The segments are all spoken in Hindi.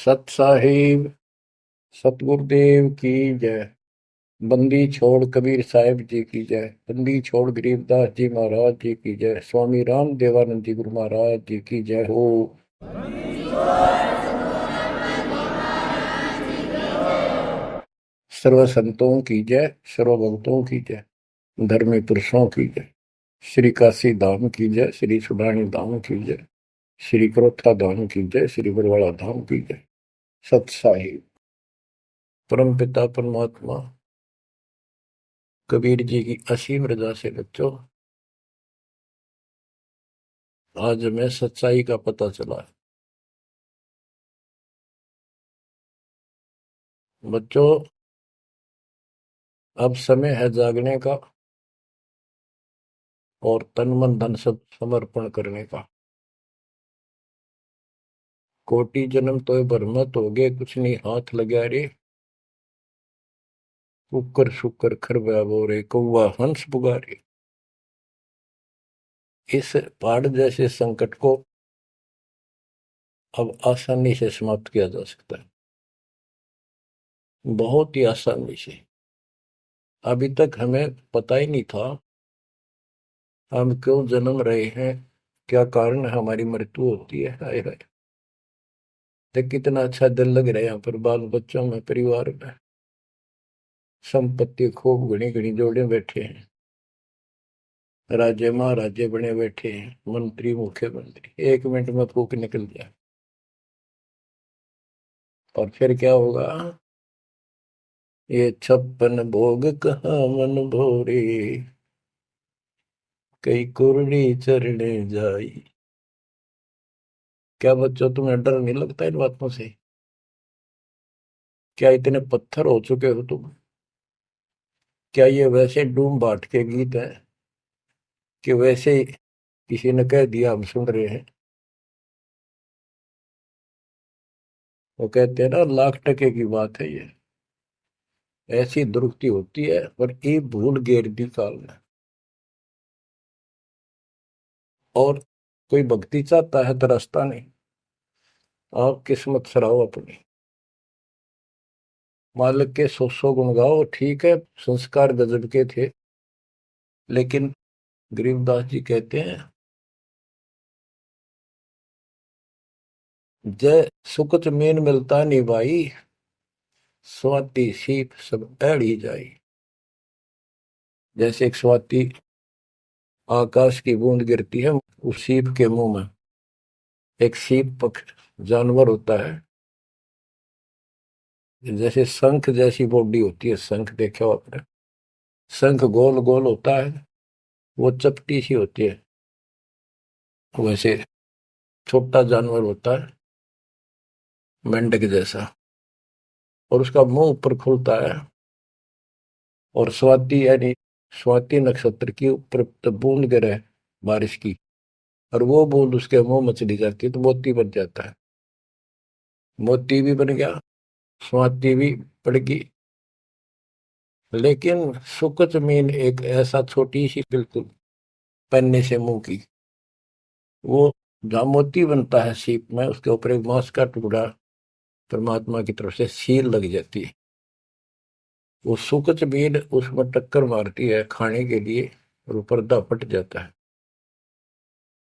सत साहिब सतगुरुदेव की जय। बंदी छोड़ कबीर साहिब जी की जय। बंदी छोड़ गरीबदास जी महाराज जी की जय। स्वामी राम देवानंद जी गुरु महाराज जी की जय हो। सर्व संतों की जय, सर्व भक्तों की जय, धर्मी पुरुषों की जय। श्री काशी धाम की जय, श्री सुडानी धाम की जय, श्री क्रोथा धाम की जय, श्री बरवाड़ा धाम की जय। सत साहिब परम पिता परमात्मा कबीर जी की असीम रजा से बच्चों आज हमें सच्चाई का पता चला है। बच्चों अब समय है जागने का और तन मन धन सब समर्पण करने का। कोटि जन्म तो भरमत हो गए, कुछ नहीं हाथ लगा रे। कुकर शुकर खरबा बोरे, कौवा हंस पुगारे। इस पहाड़ जैसे संकट को अब आसानी से समाप्त किया जा सकता है, बहुत ही आसानी से। अभी तक हमें पता ही नहीं था हम क्यों जन्म रहे हैं, क्या कारण हमारी मृत्यु होती है। हाय हाय, देख कितना अच्छा दिल लग रहा है यहाँ पर, बाल बच्चों में, परिवार में। संपत्ति खूब घनी घनी जोड़े बैठे हैं, राजे महाराजे बने बैठे हैं, मंत्री मुख्यमंत्री। 1 मिनट में फूक निकल जाए और फिर क्या होगा। ये 56 भोग कहाँ मन भोरे, कई कुर्री चरणे जाई। क्या बच्चों तुम्हें डर नहीं लगता इन बातों से? क्या इतने पत्थर हो चुके हो तुम? क्या ये वैसे डूम बाट के गीत है कि वैसे ही किसी ने कह दिया हम सुन रहे हैं? वो कहते हैं ना, लाख टके की बात है ये। ऐसी दुरुक्ति होती है पर ये भूल गेर दी काल ने। और कोई भक्ति चाहता है तो रास्ता नहीं। आप किस्मत सराहो अपनी, मालिक के 100 गुण गाओ। ठीक है, संस्कार गजब के थे, लेकिन गरीबदास जी कहते हैं, जय सुकच मेन मिलता नहीं भाई, स्वाति सीप सब ऐड़ ही जाई। जैसे एक स्वाति आकाश की बूंद गिरती है उस सीप के मुंह में। एक सीप पक्ष जानवर होता है, जैसे शंख जैसी बॉडी होती है। शंख देखा हो आपने? शंख गोल गोल होता है, वो चपटी सी होती है। वैसे छोटा जानवर होता है, मेंढक जैसा, और उसका मुंह ऊपर खुलता है। और स्वाति यानी स्वाति नक्षत्र की ऊपर बूंद गिरे बारिश की, और वो बूंद उसके मुंह में चली जाती है तो मोती बन जाता है। मोती भी बन गया, स्वाति भी पड़ गई। लेकिन सुख जमीन एक ऐसा छोटी सी बिल्कुल पन्ने से मुंह की, वो जहाँ मोती बनता है सीप में, उसके ऊपर एक मांस का टुकड़ा परमात्मा की तरफ से सील लग जाती है। वो सुख जमीन उसमें टक्कर मारती है खाने के लिए, और वो पर्दा फट जाता है।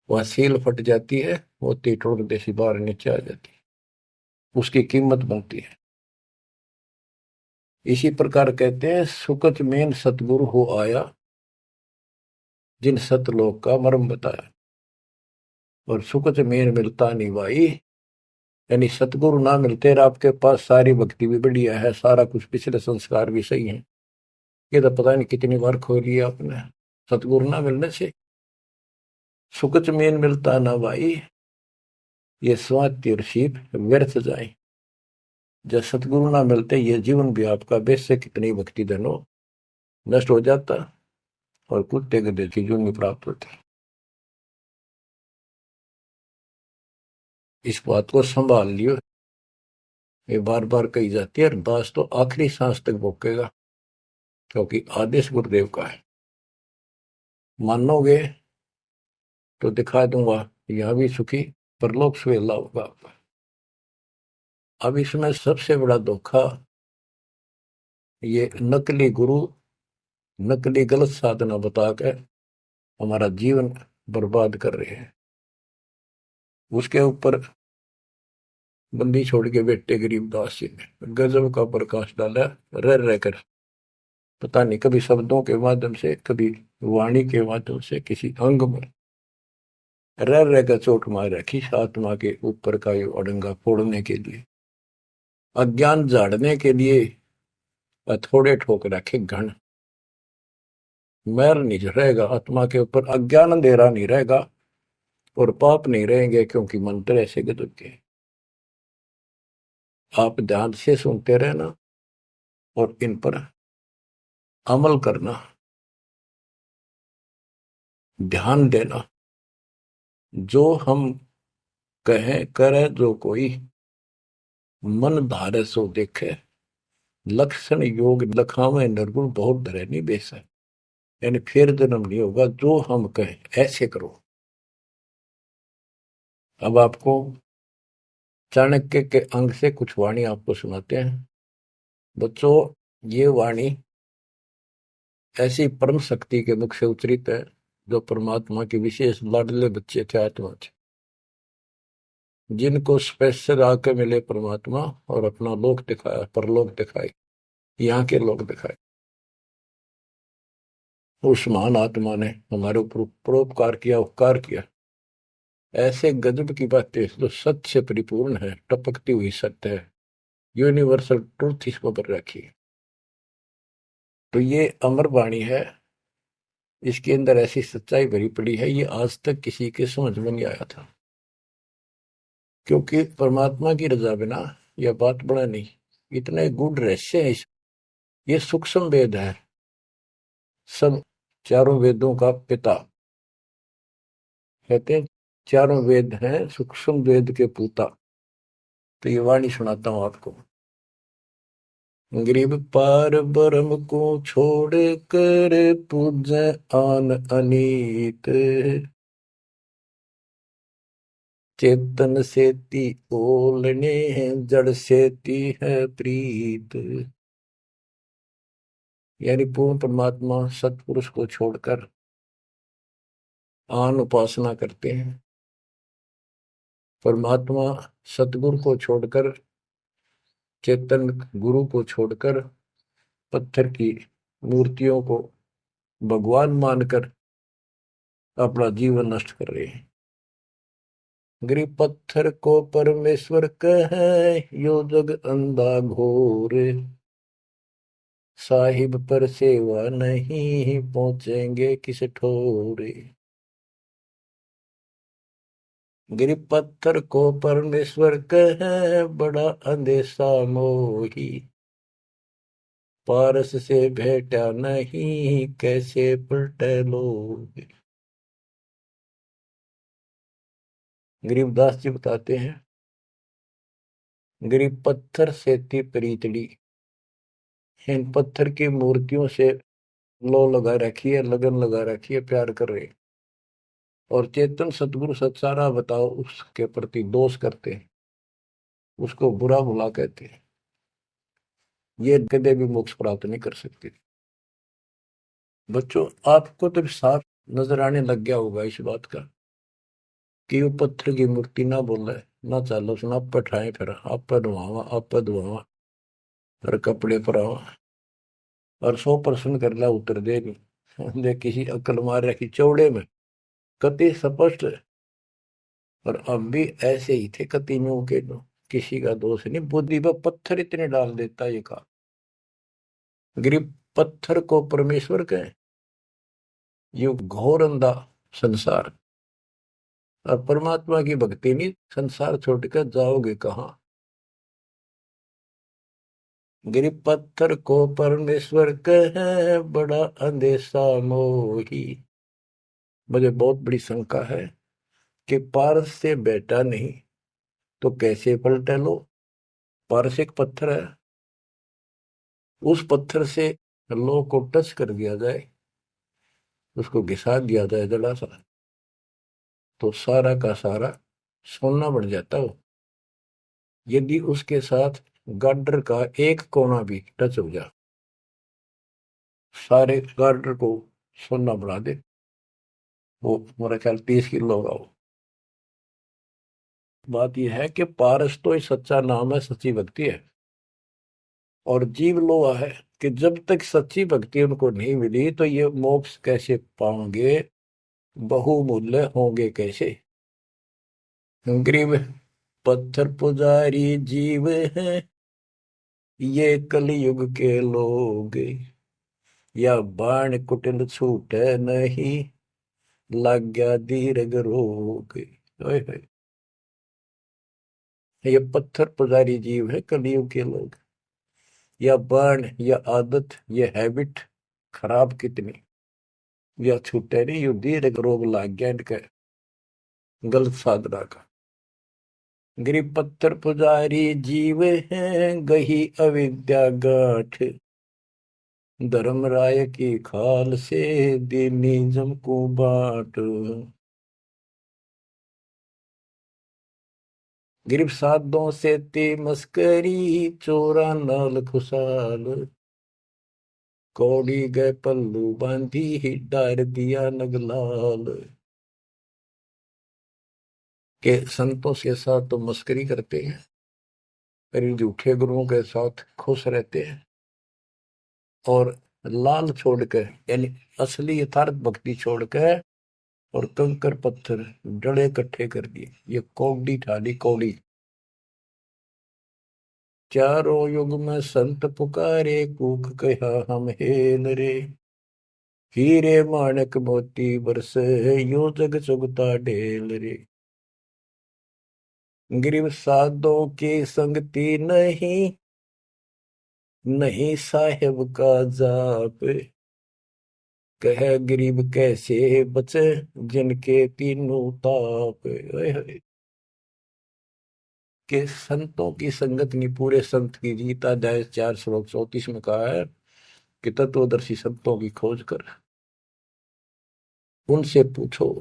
वह सील फट जाती है, मोती टुकड़े से बाहर नीचे आ जाती है, उसकी कीमत बनती है। इसी प्रकार कहते हैं, सुकच मेन सतगुरु हो आया, जिन सतलोक का मर्म बताया। और सुकच मेन मिलता नहीं भाई, यानी सतगुरु ना मिलते और आपके पास सारी भक्ति भी बढ़िया है, सारा कुछ पिछले संस्कार भी सही है, ये तो पता नहीं कितनी बार खो लिया आपने। सतगुरु ना मिलने से सुकच मेन मिलता ना भाई, ये स्वाति और सीप व्यर्थ जाए। जब सतगुरु ना मिलते, ये जीवन भी आपका बेशक कितनी भक्ति धन हो नष्ट हो जाता, और कुत्ते गधे की जून में प्राप्त होती। इस बात को संभाल लियो, ये बार बार कही जाती है, दास तो आखिरी सांस तक भोगेगा, क्योंकि आदेश गुरुदेव का है। मानोगे तो दिखा दूंगा, यहां भी सुखी परलोक सुहेला होगा आपका। अब इसमें सबसे बड़ा धोखा ये नकली गुरु, नकली गलत साधना बता कर हमारा जीवन बर्बाद कर रहे हैं। उसके ऊपर बंदी छोड़ के बेटे गरीबदास जी ने गजब का प्रकाश डाला, रह रहकर। पता नहीं कभी शब्दों के माध्यम से, कभी वाणी के माध्यम से, किसी अंग में रह रहकर चोट मार रखी आत्मा के ऊपर का ये अड़ंगा फोड़ने के लिए, अज्ञान झाड़ने के लिए। थोड़े ठोक रखे घन, मैल नहीं रहेगा आत्मा के ऊपर, अज्ञान अंधेरा नहीं रहेगा और पाप नहीं रहेंगे, क्योंकि मंत्र ऐसे गजब के। आप ध्यान से सुनते रहना और इन पर अमल करना, ध्यान देना। जो हम कहें करे जो कोई, मन धारे सो देखे, लक्षण योग लखावे निर्गुण बहुत धरे नहीं बेस है। यानी फिर जन्म नहीं होगा, जो हम कहें ऐसे करो। अब आपको चाणक्य के अंग से कुछ वाणी आपको सुनाते हैं। बच्चों, ये वाणी ऐसी परम शक्ति के मुख से उच्चरित है, जो परमात्मा के विशेष लाडले बच्चे थे, आत्मा थे, जिनको स्पेशल आके मिले परमात्मा और अपना लोक दिखाया, परलोक दिखाए, यहाँ के लोग दिखाए। उस महान आत्मा ने हमारे ऊपर परोपकार किया, उपकार किया। ऐसे गजब की बातें जो सत्य से परिपूर्ण है, टपकती हुई सत्य है, यूनिवर्सल ट्रूथ इसको पर रखी। तो ये अमर वाणी है, इसके अंदर ऐसी सच्चाई भरी पड़ी है, ये आज तक किसी के समझ में नहीं आया था। क्योंकि परमात्मा की रजा बिना यह बात बड़ा नहीं, इतने गूढ़ रहस्य है। ये सूक्ष्म वेद है, सब चारों वेदों का पिता कहते हैं, चारों वेद हैं सूक्ष्म वेद के पूता। तो ये वाणी सुनाता हूं आपको। गरीब पार ब्रह्म को छोड़ कर पूजे आन अनीत, चेतन सेती ओलने जड़ सेती है प्रीत। यानी पूर्ण परमात्मा सतपुरुष को छोड़कर आन उपासना करते हैं, परमात्मा सतगुरु को छोड़कर, चेतन गुरु को छोड़कर, पत्थर की मूर्तियों को भगवान मानकर अपना जीवन नष्ट कर रहे हैं। गरीब पत्थर को परमेश्वर कहे, यो जग अंधा घोर, साहिब पर सेवा नहीं पहुंचेंगे किस ठोरे। गरीब पत्थर को परमेश्वर कहे, बड़ा अंदेशा मोही, पारस से भेटा नहीं कैसे पलटे लोग। गरीबदास जी बताते हैं, गरीब पत्थर से थी प्रीतड़ी, इन पत्थर की मूर्तियों से लो लगा रखी है, लगन लगा रखी है, प्यार कर रहे। और चेतन सतगुरु सत्सारा बताओ उसके प्रति दोष करते हैं, उसको बुरा भला कहते हैं। ये कदे भी मोक्ष प्राप्त नहीं कर सकते। बच्चों, आपको तो साफ नजर आने लग गया होगा इस बात का कि वो पत्थर की मूर्ति ना बोले, ना चालो सुना, आप पठाए फिर आप धुआवा, आप धुआवा और कपड़े पर आवा और 100% कर ला उतर दे नहीं दे, किसी अकल मार रखी चौड़े में कति स्पष्ट है। और अब भी ऐसे ही थे कतियों के, किसी का दोष नहीं, बुद्धि पर पत्थर इतने डाल देता ये कहा। गरीब पत्थर को परमेश्वर कहे, ये घोर अंधा संसार, और परमात्मा की भक्ति नहीं, संसार छोड़कर जाओगे कहां। गरीब पत्थर को परमेश्वर कहे, बड़ा अंदेशा मोही। मुझे बहुत बड़ी शंका है कि पारस से बेटा नहीं तो कैसे पलटे लो। पारस एक पत्थर है, उस पत्थर से लो को टच कर दिया जाए, उसको घिसा दिया जाए जड़ा सा, तो सारा का सारा सोना बन जाता हो। यदि उसके साथ गार्डर का एक कोना भी टच हो जाए, सारे गार्डर को सोना बना दे। वो मेरा ख्याल 30 किलो होगा वो। बात यह है कि पारस तो ही सच्चा नाम है, सच्ची भक्ति है। और जीव लोहा है कि जब तक सच्ची भक्ति उनको नहीं मिली तो ये मोक्ष कैसे पाएंगे, बहुमूल्य होंगे कैसे। गरीब पत्थर पुजारी जीव हैं ये कलयुग के लोग, या बाण कुटिल छूटे नहीं, लग गया दीर्घ रोग। ओए होए, ये पत्थर पुजारी जीव है कलयुग के लोग, या बाण, या आदत, ये हैबिट खराब कितनी, या छूटे नहीं, यू दीर्घ रोग लग गया इनके गलत साधना का। गरीब पत्थर पुजारी जीव हैं गही अविद्या गाठ, धर्मराय की खाल से दीनिज्म को बाट। गिरफ्त साधों से ते मस्करी, चोरा नाल खुशाल, कौड़ी गए पल्लू बांधी, डार दिया नगलाल। के संतों के साथ तो मस्करी करते हैं, पर इन झूठे गुरुओं के साथ खुश रहते हैं। और लाल छोड़कर, यानी असली यथार्थ भक्ति छोड़कर, और कंकर पत्थर डले इकट्ठे कर दिए। ये कौड़ी ठाली कौड़ी। चारों युग में संत पुकारे, कूक कहा हम हेल रे, हीरे माणक मोती बरसे, यो जग चुगता ढेल रे। गिरव साधों की संगति नहीं, नहीं साहेब का जाप, कह गरीब कैसे बचे, जिनके तीनों ताप। ओए होए, के संतों की संगत नहीं, पूरे संत की गीता अध्याय 4 श्लोक 34 में कहा है कि तत्वदर्शी संतों की खोज कर उनसे पूछो।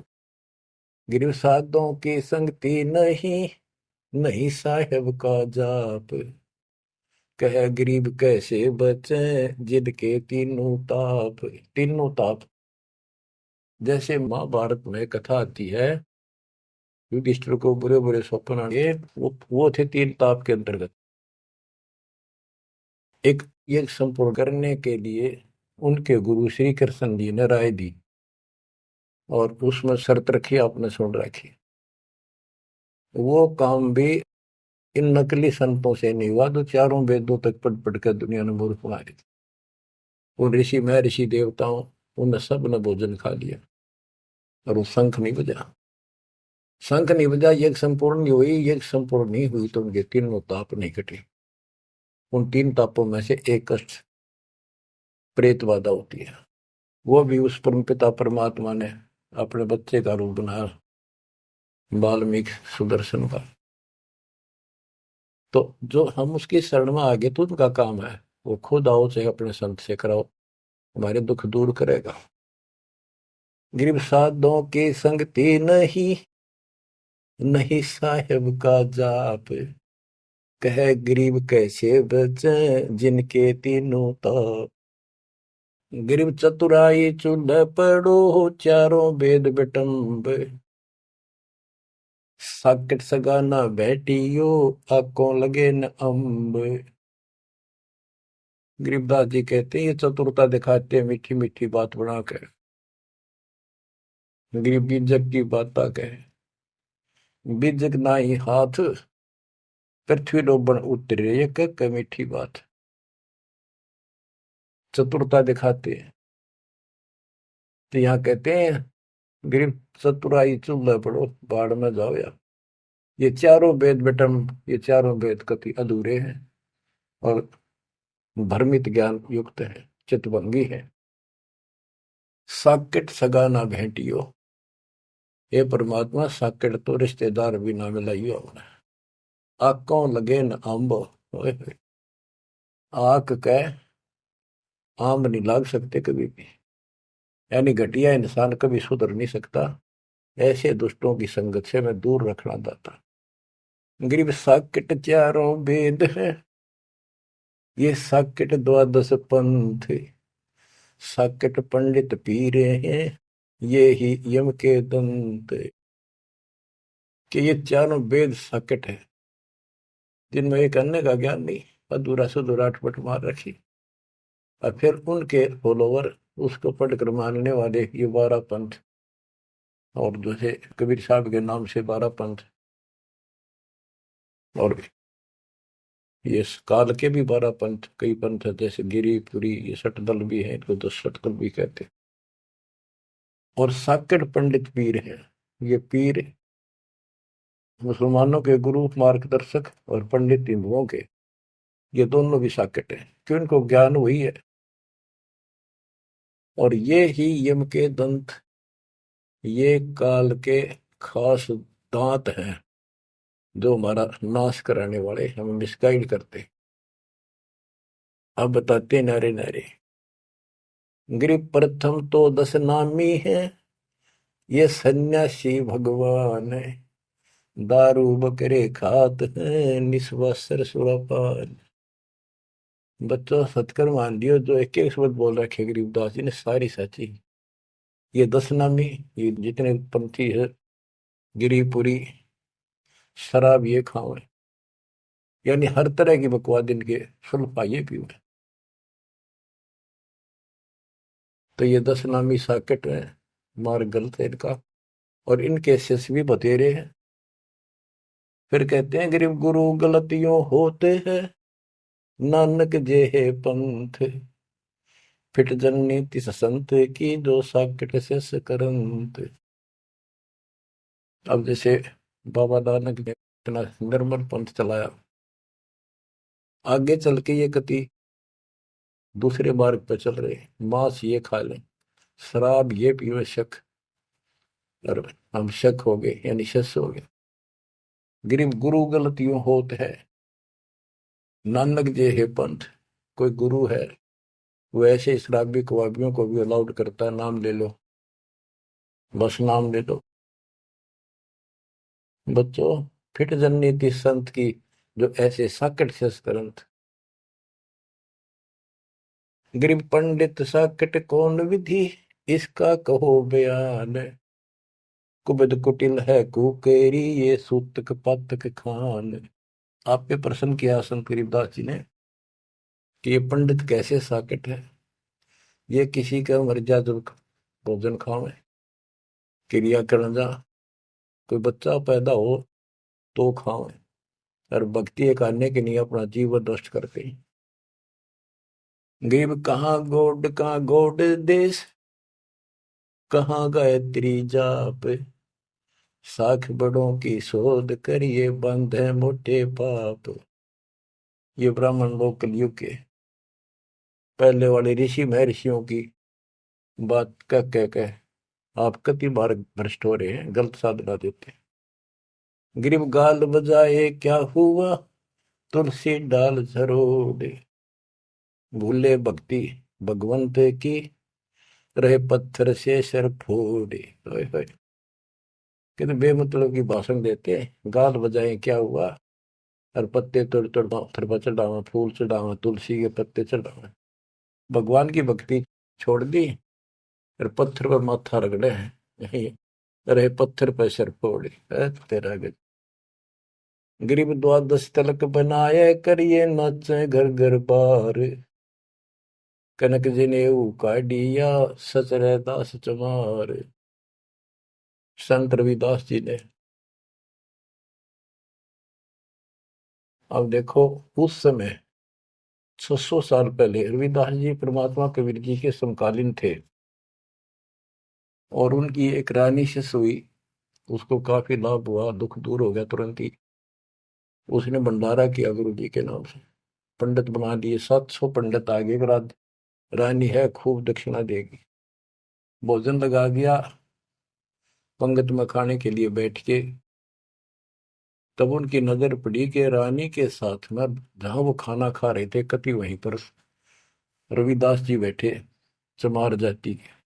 गिरव साधों की संगति नहीं, नहीं साहेब का जाप, कह गरीब कैसे बचे, जिनके तीनों ताप। तीनों ताप, जैसे महाभारत में कथा आती है, युधिष्ठिर को बुरे बुरे स्वप्न आए, वो थे 3 ताप के अंतर्गत। एक ये संपूर्ण करने के लिए उनके गुरु श्री कृष्ण जी ने राय दी, और उसमें शर्त रखी, आपने सुन रखी। वो काम भी इन नकली संतों से नहीं हुआ तो चारों वेदों तक पढ़ पढ़ कर दुनिया ने मूर्ख बना दी। उन ऋषि में ऋषि देवताओं, उन सब ने भोजन खा लिया, और वो शंख नहीं बजा। शंख नहीं बजा, यज्ञ संपूर्ण नहीं हुई। यज्ञ संपूर्ण नहीं हुई तो उनके तीनों ताप नहीं कटे। उन 3 तापों में से एक कष्ट प्रेत बाधा होती है। वो भी उस परम पिता परमात्मा ने अपने बच्चे का रूप बनाया, वाल्मीकि सुदर्शन का। तो जो हम उसकी शरण में आगे तो उनका काम है, वो खुद आओ चाहे अपने संत से कराओ, हमारे दुख दूर करेगा। गरीब साधों की संगति नहीं, नहीं साहेब का जाप, कह गरीब कैसे बचे, जिनके तीनों ताप। गरीब चतुराई चूल्हे पड़ो, चारों वेद बिटम्ब, साकट सगाना बैठियो, आंखों लगे न अम्ब। गरीबदास जी कहते हैं ये चतुरता दिखाते हैं मीठी मीठी बात बनाकर, गरीब बीजक की बात कहे, बीजक ना ही हाथ, पृथ्वी डोबन उतरे, ये कह मीठी बात। चतुरता दिखाते हैं, तो यहाँ कहते हैं गरीब चतुराई चूल्हे पड़ो, बाढ़ में जाओ यार। ये चारों वेद बेटम, ये चारों वेद कति अधूरे हैं और भ्रमित ज्ञान युक्त है, चितभंगी है। साकेट सगा ना भेंटियो, ये परमात्मा साकेट तो रिश्तेदार भी ना मिलाइयो हमने। आंखों लगे न आंब, आंख कह आम नहीं लाग सकते कभी भी, यानी घटिया इंसान कभी सुधर नहीं सकता। ऐसे दुष्टों की संगत से मैं दूर रखना चाहता। गरीब साकेट चारों वेद है, ये साकेट द्वादश पंथ, साकेट पंडित पीरे हैं, ये ही यम के दंत। कि ये चारों वेद साकेट है, जिनमें एक अन्य का ज्ञान नहीं, अधूरा सुधूरा अटपट मार रखी, और फिर उनके फॉलोवर उसको पढ़कर मानने वाले ये 12 पंथ, और जैसे कबीर साहब के नाम से 12 पंथ, और ये काल के भी 12 पंथ, कई पंथ है, जैसे गिरिपुरी, ये सटदल भी है, इनको 10 सटदल भी कहते हैं। और साकेट पंडित पीर है, ये पीर मुसलमानों के गुरु मार्गदर्शक और पंडित हिंदुओं के, ये दोनों भी साकेट है, क्यों इनको ज्ञान वही है। और ये ही यम के दंत, ये काल के खास दांत हैं, जो हमारा नाश कराने वाले, हमें मिसगाइड करते। अब बताते नारे नारे। गिर प्रथम तो 10 नामी है, ये सन्यासी भगवान है, दारू बकरे खात हैं, निस्वासर सुरापान। बच्चों सतकर मान लियो, जो एक एक शब्द बोल रखे गरीबदास जी ने सारी सच्ची। ये 10 नामी, ये जितने पंथी है, गिरिपुरी, शराब ये खाओ, यानी हर तरह की बकवाद इनके सुल्फा ये पीओ। तो ये 10 नामी साकेट है, मार्ग गलत है इनका, और इनके शिष्य भी बतेरे हैं। फिर कहते हैं गरीब गुरु गलतियों होते हैं, नानक जे है पंथ, फिट जननी तिस संत की, जो साकेट शिष्य करंत। अब जैसे बाबा नानक ने इतना निर्मल पंथ चलाया, आगे चल के ये गति दूसरे मार्ग पर चल रहे, मांस ये खा लें, शराब ये पीवे शक, और हम शक हो गए यानी शस हो गए। गरीब गुरु गलतियों होत है, नानक जे है पंथ। कोई गुरु है, वो ऐसे शराबी कबाबियों को भी अलाउड करता है, नाम ले लो, बस नाम ले लो। बच्चों फिट जननीति संत की, जो ऐसे साकट शस करंत। गरीब पंडित साकट कौन विधि, इसका कहो बयान, कुबद कुटिल है कुकेरी, ये सूतक पातक खान। आप पे प्रश्न किया संत गरीबदास जी ने कि ये पंडित कैसे साकेट है। ये किसी का मर्जा जब भोजन खावे, क्रिया करना जा, कोई बच्चा पैदा हो तो खावे, और भक्ति करने के लिए अपना जीवन नष्ट करते हैं। गरीब कहाँ गोड देश, कहाँ गायत्री जाप, साख बड़ों की शोध करिए, बंद है मोटे पाप। ये ब्राह्मण लोग कलयुग के पहले वाले ऋषि महर्षियों की बात कह आप कति बार भ्रष्ट हो रहे हैं, गलत साधना देते हैं। गरीब गाल बजाए क्या हुआ, तुलसी डाल झरोड़े, भूले भक्ति भगवंत की, रहे पत्थर से सर फोड़े। कितने बेमतलब की भाषण देते हैं, गाल बजाए क्या हुआ, और पत्ते तोड़ तोड़ पत्थर पर चढ़ावा, फूल चढ़ावा, तुलसी के पत्ते चढ़ावा, भगवान की भक्ति छोड़ दी, और पत्थर पर माथा रगड़े हैं, यही रहे पत्थर पर सर फोड़े। तेरा गज गरीब द्वादश तलक बनाए, करिए नाचे घर घर बार, कनक जनेऊ काढ़िया, सच रहता सच मार। संत रविदास जी ने, अब देखो उस समय 600 साल पहले रविदास जी परमात्मा कबीर जी के समकालीन थे, और उनकी एक रानी शिष्य हुई, उसको काफी लाभ हुआ, दुख दूर हो गया तुरंत ही। उसने भंडारा किया गुरु जी के नाम से, पंडित बना दिए, 700 पंडित आ गए, रात रानी है खूब दक्षिणा देगी। भोजन लगा दिया, पंगत में खाने के लिए बैठ के, तब उनकी नजर पड़ी कि रानी के साथ में जहां वो खाना खा रहे थे, कति वहीं पर रविदास जी बैठे, चमार जाति के।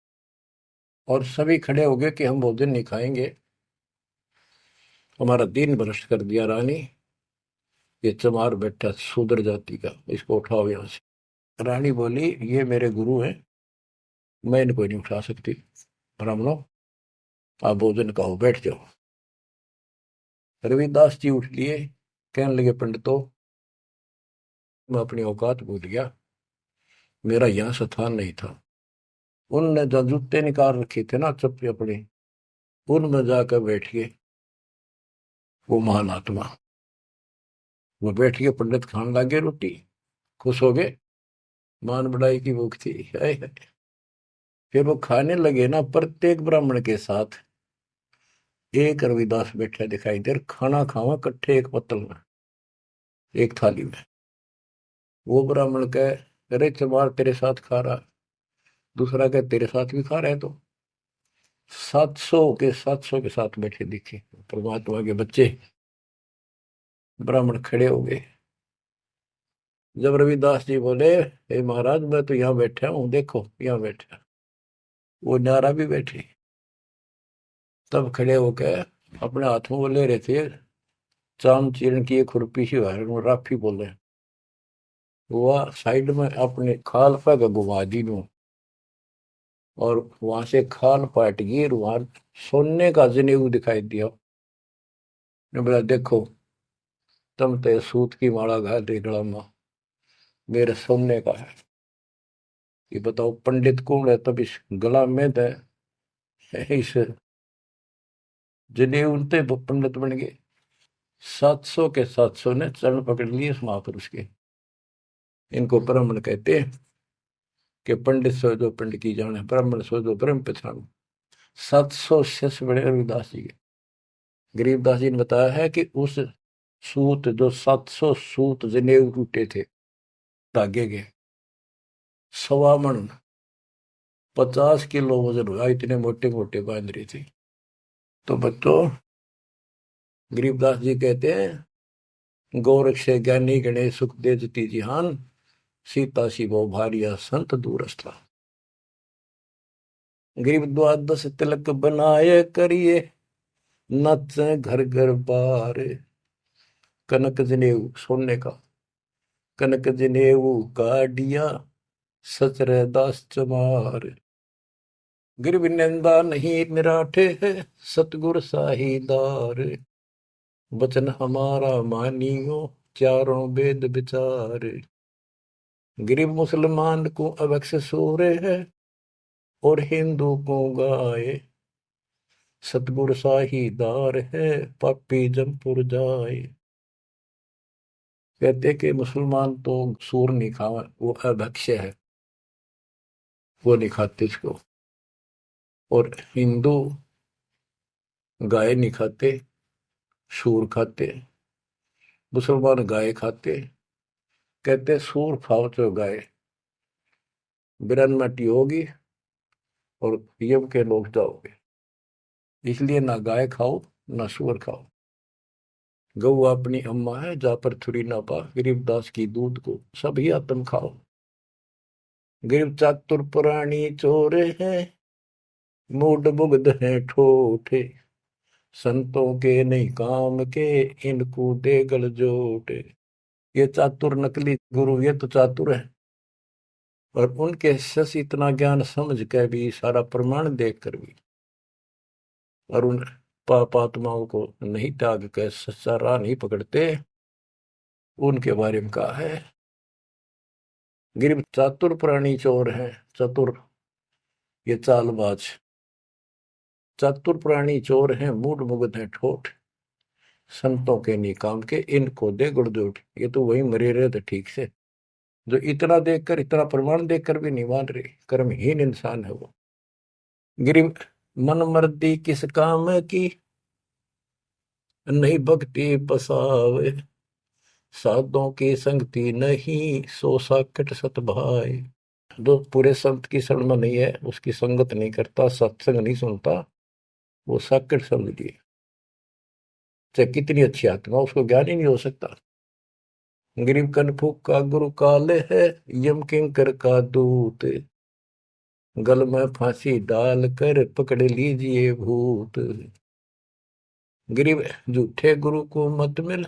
और सभी खड़े हो गए कि हम भोजन नहीं खाएंगे, हमारा दिन भ्रष्ट कर दिया रानी। ये चमार बैठा शूद्र जाति का, इसको उठाओ यहां से। रानी बोली ये मेरे गुरु हैं, मैं इनको नहीं उठा सकती। ब्राह्मणों आप भोजन कहो, बैठ जाओ। रविदास जी उठ लिए, कहने लगे पंडितों मैं अपनी औकात भूल गया, मेरा यहाँ स्थान नहीं था। उनने जो जूते निकाल रखे थे ना चप्पे अपने, उनमें जाकर बैठ गए वो महान आत्मा। वो बैठ के पंडित खान लागे रोटी, खुश हो गए, मान बढ़ाई की भूख थी। हाय हाय। फिर वो खाने लगे ना, प्रत्येक ब्राह्मण के साथ एक रविदास बैठा दिखाई दे, खाना खावा कट्ठे एक पत्तल में, एक थाली में। वो ब्राह्मण कहे अरे चमार तेरे साथ खा रहा, दूसरा कहे तेरे साथ भी खा रहे हैं। तो 700 के साथ बैठे दिखे परमात्मा के बच्चे। ब्राह्मण खड़े हो गए। जब रविदास जी बोले हे महाराज मैं तो यहाँ बैठा हूँ, देखो यहाँ बैठा, वो नारा भी बैठे। तब खड़े होकर अपने हाथ में वो ले रहे थे चाम चीरण की एक खुरपी सी राफी बोले, वह साइड में अपने खाल पर घुमा दी नू, और वहां से खाल पाट गई और वहां सोने का जनेऊ दिखाई दिया। ने बोला देखो तुम तो सूत की माला घाल रही गला में, मेरे सोने का है। ये बताओ पंडित कौन है, तब इस गला में दे इस जनेऊ ते पंडित बन गए। 700 के 700 ने चरण पकड़ लिए उस महापुरुष के। इनको ब्राह्मण कहते हैं कि पंडित सो जो पंडित की जाने, ब्राह्मण सो जो ब्रह्म पहचानो। 700 शिष्य बड़े रविदास जी के। गरीबदास जी ने बताया है कि उस सूत जो 700 सूत जनेऊ टूटे थे धागे के, 1.25 मन 50 किलो वजन हुआ, इतने मोटे मोटे बांध रही थी। तो बच्चों गरीबदास जी कहते हैं गोरख से ज्ञानी गणेश सुख दे जती जिहान, सीता शिवो भारिया संत दूरस्था। गरीब द्वादश तिलक बनाए करिए, नचे घर घर बार। कनक जनेऊ सोने का, कनक जनेऊ काडिया, सचरे दास चमार। गिरव निंदा नहीं निराठे है, सतगुर साहीदार। वचन हमारा मानियो, चारों वेद विचार। गरीब मुसलमान को अवक्ष सूरे है, और हिंदू को गाए। सतगुर साहीदार है, पापी जमपुर जाए। कहते कि मुसलमान तो सूर नहीं खावा, वो अभक्ष्य है, वो नहीं खाते इसको। और हिंदू गाय नहीं खाते, सूर खाते। मुसलमान गाय खाते। कहते सूर खाओ तो गाय बिरनमटी होगी और यम के लोग जाओगे, इसलिए ना गाय खाओ ना सूर खाओ। गौ अपनी अम्मा है, जा पर थुरी ना पा, गरीबदास की दूध को सभी आत्म खाओ। गरीब चातुर पुरानी चोर है, मूड मुग्ध है ठोठे। संतों के नहीं काम के, इनको दे गल जोटे। ये चातुर नकली गुरु, ये तो चातुर है, और उनके शिष्य इतना ज्ञान समझ के भी, सारा प्रमाण देख कर भी, और उन पाप आत्माओं को नहीं त्याग के सच्चा राह नहीं पकड़ते। उनके बारे में कहा है गिर चातुर प्राणी चोर है। चतुर ये चालबाज, चातुर प्राणी चोर है, मूड मुग्ध है ठोठ। संतों के नहीं काम के, इनको दे गुड़दोट। ये तो वही मरे रहे थे ठीक से, जो इतना देखकर, इतना प्रमाण देखकर भी नहीं मान रहे, कर्महीन इंसान है वो। गिरिम मन मर्दी किस काम की, नहीं भक्ति बसावे। साधों की संगति नहीं, सो साकट सत भाई। जो पूरे संत की शरण में नहीं है, उसकी संगत नहीं करता, सत्संग नहीं सुनता, वो साकट समझ लिए। चाहे कितनी अच्छी आत्मा, उसको ज्ञान ही नहीं हो सकता। गरीब कनफूक का गुरु काले है, यम किंकर का दूत। गल में फांसी डाल कर पकड़ लीजिए भूत। गरीब झूठे गुरु को मत मिल,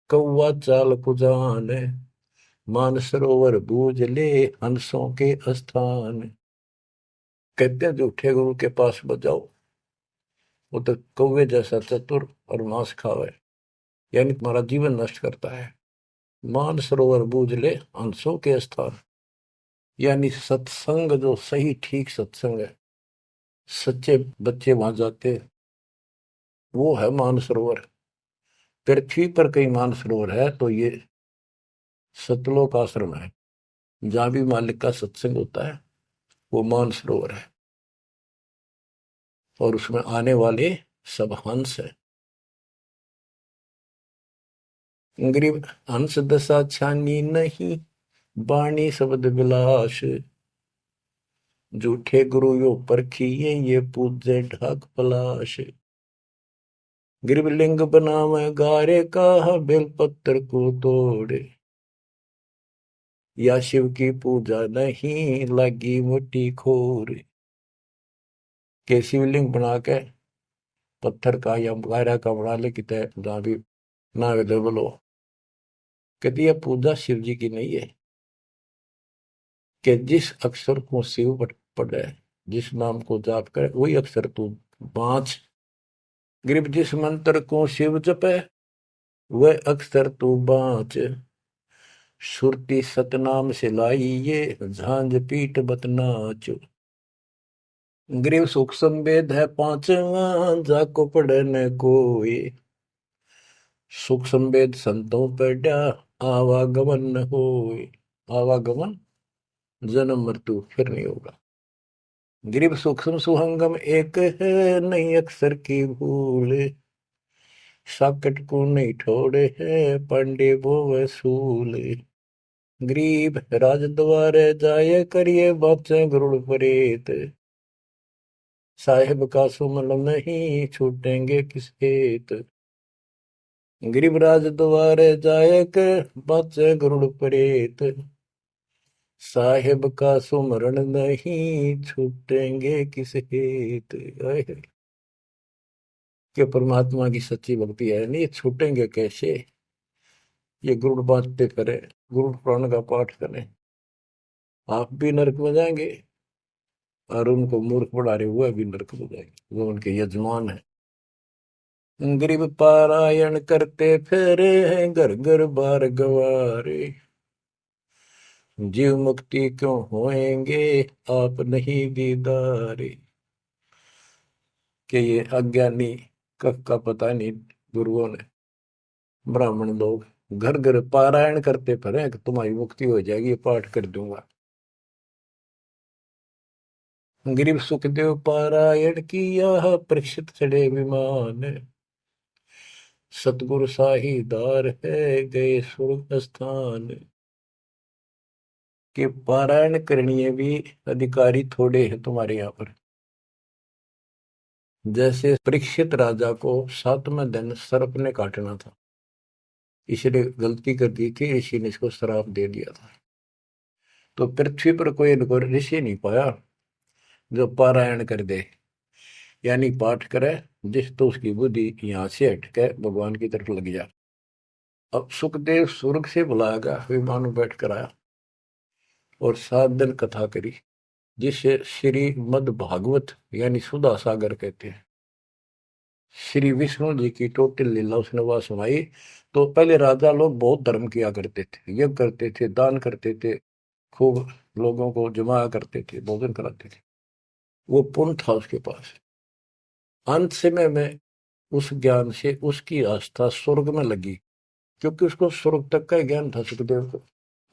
कौवा चाल कुजान, मानसरोवर बूझ ले हंसों के स्थान। कहते हैं झूठे गुरु के पास बजाओ, वो तो कौवे जैसा चतुर और मांस खावे, यानी तुम्हारा जीवन नष्ट करता है। मानसरोवर बूझ ले हंसों के स्थान, यानी सत्संग जो सही ठीक सत्संग है, सच्चे बच्चे वहां जाते, वो है मानसरोवर। पृथ्वी पर कई मानसरोवर है, तो ये सतलोक आश्रम है, जहां भी मालिक का सत्संग होता है वो मानसरोवर है, और उसमें आने वाले सब हंस है। गरीब हंस दशा छानी नहीं, बाणी शब्द विलास। झूठे गुरु यो परखिए, ये पूजे ढाक पलाश। गरीब लिंग बनावे गारे का, बेलपत्र को तोड़े। या शिव की पूजा नहीं, लगी मोटी खोर। के शिवलिंग बना के पत्थर का या गायरा का बना ले, कितने जहां भी ना अवेलेबल हो, कहती है पूजा शिव जी की नहीं है। कि जिस अक्षर को शिव पढ़े, जिस नाम को जाप करे, वही अक्षर तू बाँच। गरीब जिस मंत्र को शिव जपे, वह अक्षर तू बाँच। सुरती सतनाम से लाई ये, झांझ पीठ बतनाच। गरीब सुख संवेद है पांचवा, जाको पढ़े न कोई। सुख संवेद संतों पढ़ा, आवागमन न होए। आवागमन जन्म मृत्यु फिर नहीं होगा। गरीब सूक्ष्म सुहंगम एक है, नहीं अक्षर की भूल। साकट को नहीं ठोड़े है, पांडे वो वसूल। गरीब राज द्वारे जाए, करिए बाचे गरुड़ परेत। साहेब का सुमल नहीं, छूटेंगे किस हेत। गरीब राज द्वारे जाए, कर बाचे गरुड़ परेत। साहेब का सुमरण नहीं, छूटेंगे किस हेत। कि परमात्मा की सच्ची भक्ति है नहीं, छूटेंगे कैसे। ये गुरुड़ बांटते करें, गुरुड़ पुराण का पाठ करें, आप भी नरक में जाएंगे, और उनको मूर्ख बना रहे हुए भी नरक में जाएंगे, वो उनके यजमान है। गरीब पारायण करते फेरे हैं, घर घर बार गवारे। जीव मुक्ति क्यों होएंगे, आप नहीं दीदारे। कि ये अज्ञानी का पता नहीं, गुरुओं ने, ब्राह्मण लोग घर घर पारायण करते फिरे कि तुम्हारी मुक्ति हो जाएगी, पाठ कर दूंगा। गरीब सुखदेव पारायण किया, परीक्षित चढ़े विमान। सतगुरु साहीदार है, गए स्वर्ग स्थान। के पारायण करनी भी अधिकारी थोड़े हैं तुम्हारे यहाँ पर। जैसे परीक्षित राजा को 7वें दिन सर्प ने काटना था, इसने गलती कर दी थी, ऋषि ने इसको श्राप दे दिया था। तो पृथ्वी पर कोई इनको ऋषि नहीं पाया जो पारायण कर दे, यानी पाठ करे, जिस तो उसकी बुद्धि यहाँ से हटके भगवान की तरफ लग जा। अब सुखदेव स्वर्ग से बुलाया, विमान में बैठ कर आया और 7 दिन कथा करी, जिसे श्री मद भागवत यानी सुधा सागर कहते हैं। श्री विष्णु जी की टोटल लीला उसने वहां सुनाई। तो पहले राजा लोग बहुत धर्म किया करते थे, यज्ञ करते थे, दान करते थे, खूब लोगों को जमा करते थे, भोजन कराते थे, वो पुण्य था उसके पास। अंत समय में उस ज्ञान से उसकी आस्था स्वर्ग में लगी, क्योंकि उसको स्वर्ग तक का ज्ञान था सुखदेव को,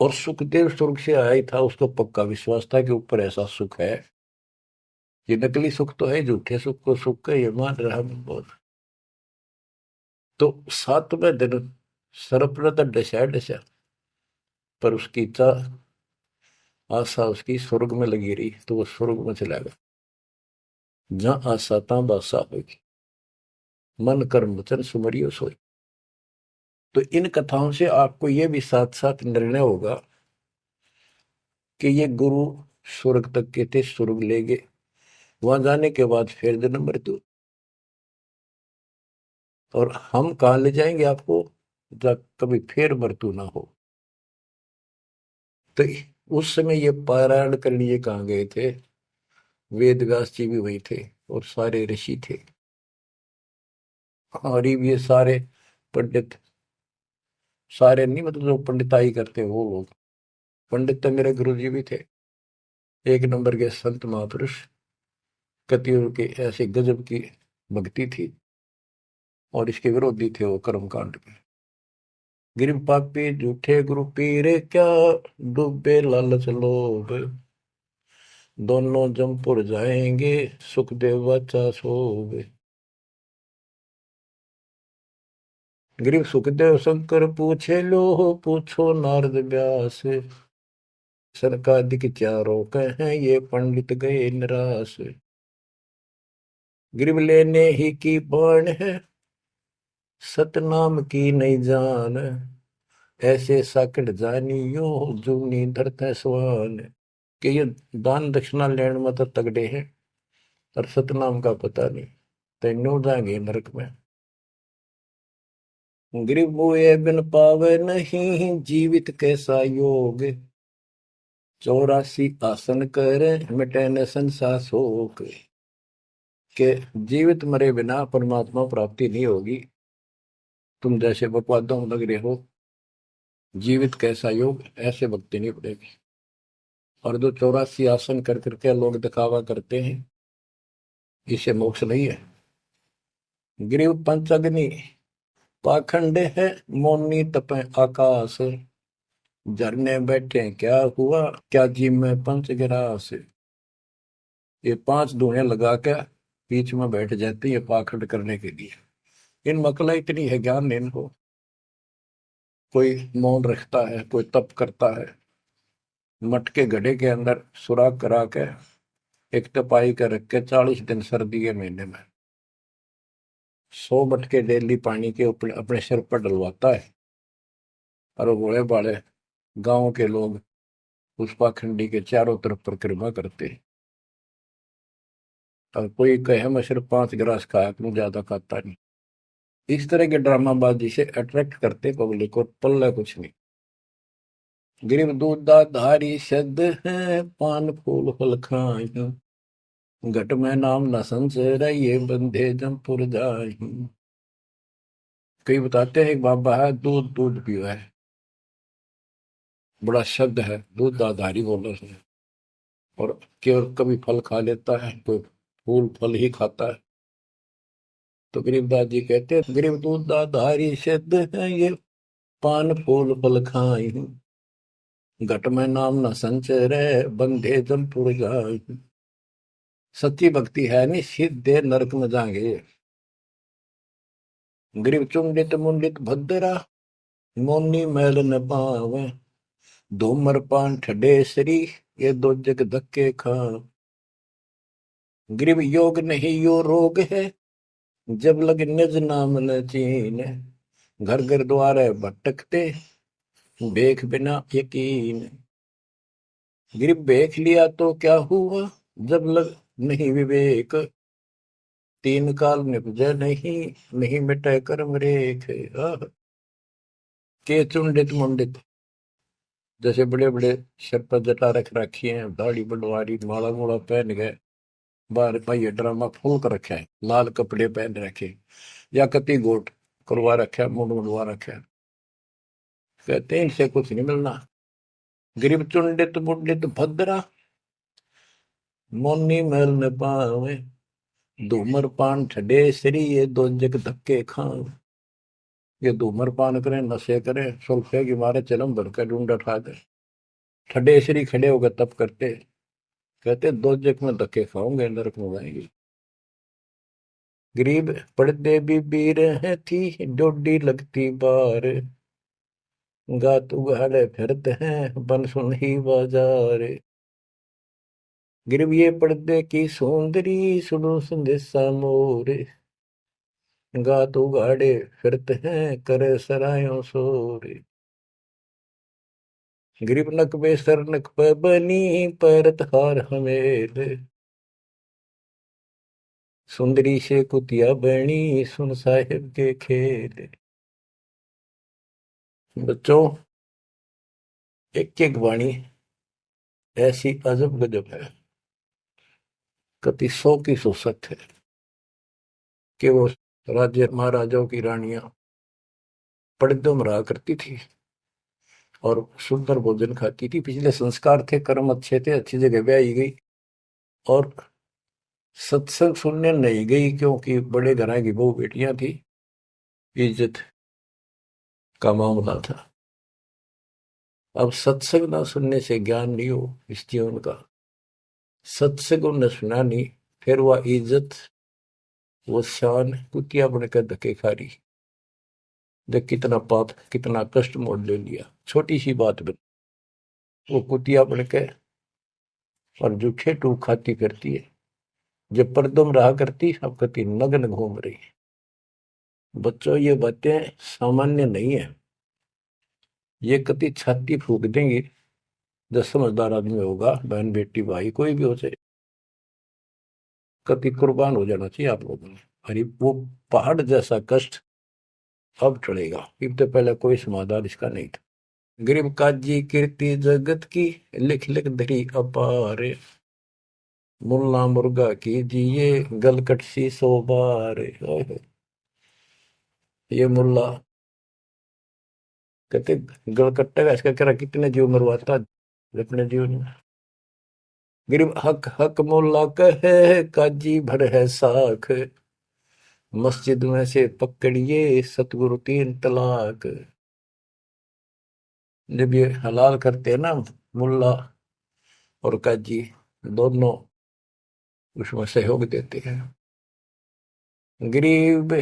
और सुखदेव स्वर्ग से आया ही था, उसको पक्का विश्वास था कि ऊपर ऐसा सुख है। ये नकली सुख तो है, झूठे सुख को सुख का ये मान रहा बहुत। तो 7वें दिन सर्प ने तो डसा डसा, पर उसकी इच्छा आशा उसकी स्वर्ग में लगी रही, तो वो स्वर्ग में चला गया। जहां आशा तहां बासा होगी, मन कर्म वचन सुमरियो सोई। तो इन कथाओं से आपको ये भी साथ साथ निर्णय होगा कि ये गुरु स्वर्ग तक के थे, स्वर्ग ले गए, वहां जाने के बाद फिर जन्म मृत्यु, और हम कहाँ ले जाएंगे आपको, जब कभी फिर मृत्यु ना हो। तो उस समय ये पारायण करने लिए कहाँ गए थे? वेद व्यास जी भी वही थे और सारे ऋषि थे, और ये सारे पंडित, सारे नहीं मतलब जो पंडिताई करते हैं वो लोग। पंडित तो मेरे गुरु जी भी थे, एक नंबर के संत महापुरुष। कतियों के ऐसे गजब की भक्ति थी, और इसके विरोधी थे वो कर्मकांड के। गिर पापी झूठे गुरु पीरे क्या, डूबे लालच लोभ, दोनों जमपुर जाएंगे, सुखदेव बच्चा सोवे। गरीब सुखदेव शंकर पूछे लो, पूछो नारद व्यास, सरकादिक चारों कहें ये पंडित गए निराश। गरीब लेने ही की बाण है, सतनाम की नहीं जान, ऐसे साकट जानियो, जूनी धरते स्वान। कि ये दान दक्षिणा लेने में तो तगड़े हैं, और सतनाम का पता नहीं, तेनों जाएंगे नरक में। गरीब मुए बिन पावे नहीं, जीवित कैसा योग, 84 आसन करे, मिटे न संसार शोक। के जीवित मरे बिना परमात्मा प्राप्ति नहीं होगी। तुम जैसे बकवादों में लग रहे हो, जीवित कैसा योग, ऐसे भक्ति नहीं पड़ेगी। और जो 84 आसन कर करके लोग दिखावा करते हैं, इसे मोक्ष नहीं है। ग्रीव पंचअग्नि पाखंड है, मौनी तपे आकाश, झरने बैठे क्या हुआ, क्या जी में पंच गिरास। ये 5 धुएं लगा के बीच में बैठ जाते हैं पाखंड करने के लिए। इन मकला इतनी है ज्ञान नहीं इनको। कोई मौन रखता है, कोई तप करता है, मटके घड़े के अंदर सुराख करा के एक तपाई कर रख के 40 दिन सर्दी के महीने में 100 मटके डेली पानी के अपने सिर पर डलवाता है, और वो बड़े बड़े गांव के लोग उस पाखंडी के चारों तरफ परिक्रमा करते हैं। और कोई कहे मैं सिर्फ 5 गिलास खाया करूं, ज्यादा खाता नहीं। इस तरह के ड्रामाबाजी से अट्रैक्ट करते पब्लिक को, पल्ला कुछ नहीं। गिरिव दूधा धारी शब्द है, पान फूल फल खाई, घट में नाम न संचय, ये बंधे जमपुर जाई। कई बताते हैं एक बाबा है, दूध दूध पियो है, बड़ा शब्द है, दूध दाधारी बोलो उसने। और केवल कभी फल खा लेता है, कोई फूल फल ही खाता है। तो गरीबदास जी कहते हैं, गरीब दूध दाधारी शब्द है ये, पान फूल फल खाई, घट में नाम न संचय रहे, बंधे जमपुर जाई। सच्ची भक्ति है नहीं, सीधे नरक में जाएंगे। गरीब चुंडित मुंडित भद्रा, मोनी मैल न पावे, धूमर पान ठडेसरी, ये दो जग धक्के खा। गरीब योग नहीं यो रोग है, जब लग निज नाम न चीन, घर घर द्वारे भटकते, देख बिना यकीन। गरीब देख लिया तो क्या हुआ, जब लग नहीं विवेक, 3 काल निपजे नहीं, नहीं मिटे कर्म रेख। के चुंडित मुंडित, जैसे बड़े बड़े सिर पर जटा रख रखी है, दाढ़ी बंडवारी, माला मूला पहन गए, बाहर भाई ड्रामा फूल कर रखा है, लाल कपड़े पहन रखे, या कति गोट करवा रखा है, मुंड मुंडवा रखा है। कहते हैं इनसे कुछ नहीं मिलना। गरीब चुंडित मुंडित भद्रा, मोनी मैल न पावे, धूमर पान ठडे श्री, ये दो जग धक्के खाओ। ये धूमर पान करें, नशे करें, सुल्फे की मारे चलम भर कर ढूंढ उठा दे, ठडे श्री खड़े होकर तप करते, कहते 2 जग में धक्के खाओगे, नरक में जाएंगे। गरीब पड़दे भी बीर है थी, डोडी लगती बार, गात उगाड़े फिरते हैं, बन सुन ही बाजार। गरीब ये पर्दे की सौंदरी, सुनो संदेशा मोर, गात उगाड़े फिरते हैं, करे सरायों शोर। गरीब नक बेसर नक पे बनी, पैरत हार हमेल, सुंदरी से कुतिया बनी, सुन साहिब के खेल। बच्चों, एक एक वाणी ऐसी अजब गजब है, कति 100 की 100 सत्य है कि वो राज्य महाराजाओं की रानियां पड़दम रहा करती थी और सुंदर भोजन खाती थी। पिछले संस्कार थे, कर्म अच्छे थे, अच्छी जगह ब्याही गई और सत्संग सुनने नहीं गई क्योंकि बड़े घरां की बहू बेटियां थी, इज्जत का मामला था। अब सत्संग ना सुनने से ज्ञान नहीं हो इस जीवन का, सत्संग उन्हें सुना नहीं, फिर वह इज्जत वो शान कुतिया बनकर धक्के खा रही। देख कितना पाप, कितना कष्ट मोल ले लिया छोटी सी बात बन, वो कुतिया बनकर और जूठे टूक खाती करती है। जब परदम रहा करती अब कति नग्न घूम रही है। बच्चों, ये बातें सामान्य नहीं है, ये कति छाती फूक देंगी। जो समझदार आदमी होगा, बहन बेटी भाई कोई भी हो जाए, कति कुर्बान हो जाना चाहिए आप लोगों ने। अरे वो पहाड़ जैसा कष्ट अब टलेगा, इससे पहले कोई समाधान इसका नहीं था। गरीब काजी कीर्ति जगत की, लिख लिख धरी अपार, मुल्ला मुर्गा की जिए गलकट सी 100 बार। ये मुल्ला कहते गलकट्टा का इसका कह रहा कितने जीव मरवाता अपने जीवन में। गरीब हक हक मुल्ला कहे काजी भर है साख, मस्जिद में से पकड़िए सतगुरु 3 तलाक। जब ये हलाल करते हैं ना मुल्ला और काजी दोनों, उसमें सहयोग देते हैं। गरीब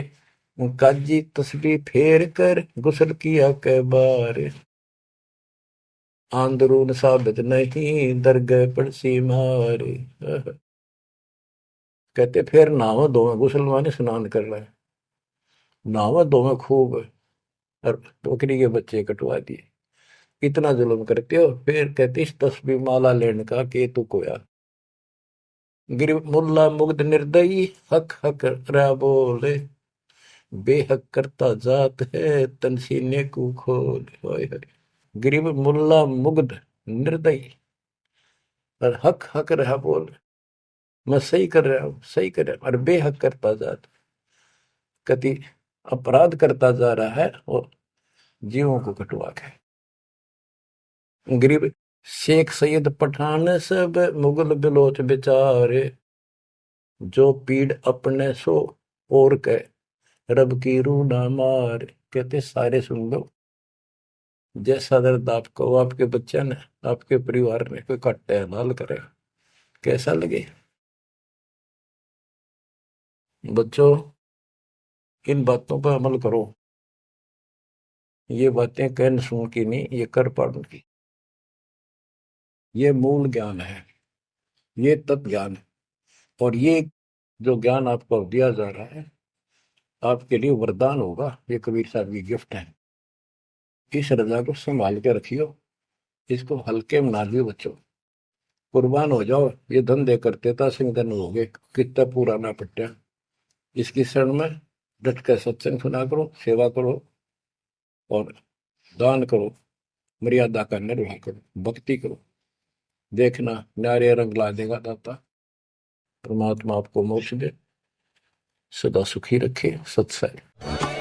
काजी तस्बीह फेर कर गुस्ल किया कै बार, आंदरून साबित नहीं दरगह पड़सी मार। कहते फिर नहावा धोवे, गुस्ल माने स्नान कर रहे हैं, नहावा धोवे खूब और बकरी के बच्चे कटवा दिए। इतना जुल्म करते हो, फिर कहते इस तस्बीह माला लेने का के तू कोया। गिर मुल्ला मुग्ध निर्दयी हक हक रहा बोले, बेहक करता जात है तन सीने को खोल। गरीब मुल्ला मुग्ध निर्दयी और हक हक रहा बोल, मैं सही कर रहा हूं, सही कर रहा हूं, और बेहक करता जात, कति अपराध करता जा रहा है और जीवों को कटवा के। गरीब शेख सैयद पठान सब मुगल बिलोच बेचारे, जो पीड़ अपने सो और के रब की रूह ना मार। कहते सारे सुन लो, जैसा दर्द आपको आपके बच्चे ने, आपके परिवार ने कोई कट्टे हलाल करे, कैसा लगे। बच्चों, इन बातों पर अमल करो। ये बातें कहन सुन की नहीं, ये कर पाड़न की। ये मूल ज्ञान है, ये तत्व ज्ञान है, और ये जो ज्ञान आपको दिया जा रहा है आपके लिए वरदान होगा। ये कबीर साहब की गिफ्ट है। इस रजा को संभाल के रखियो, इसको हल्के में ना लियो बच्चों। कुर्बान हो जाओ, ये धंधे करते था सिंह धन हो गए, कितना पुराना पट्टा। इसकी शरण में डट कर सत्संग सुना करो, सेवा करो और दान करो, मर्यादा का निर्वाह करो, भक्ति करो। देखना न्यारे रंग ला देगा दाता। परमात्मा आपको मोक्ष दे, सदा सुखी रखे। सत्संग।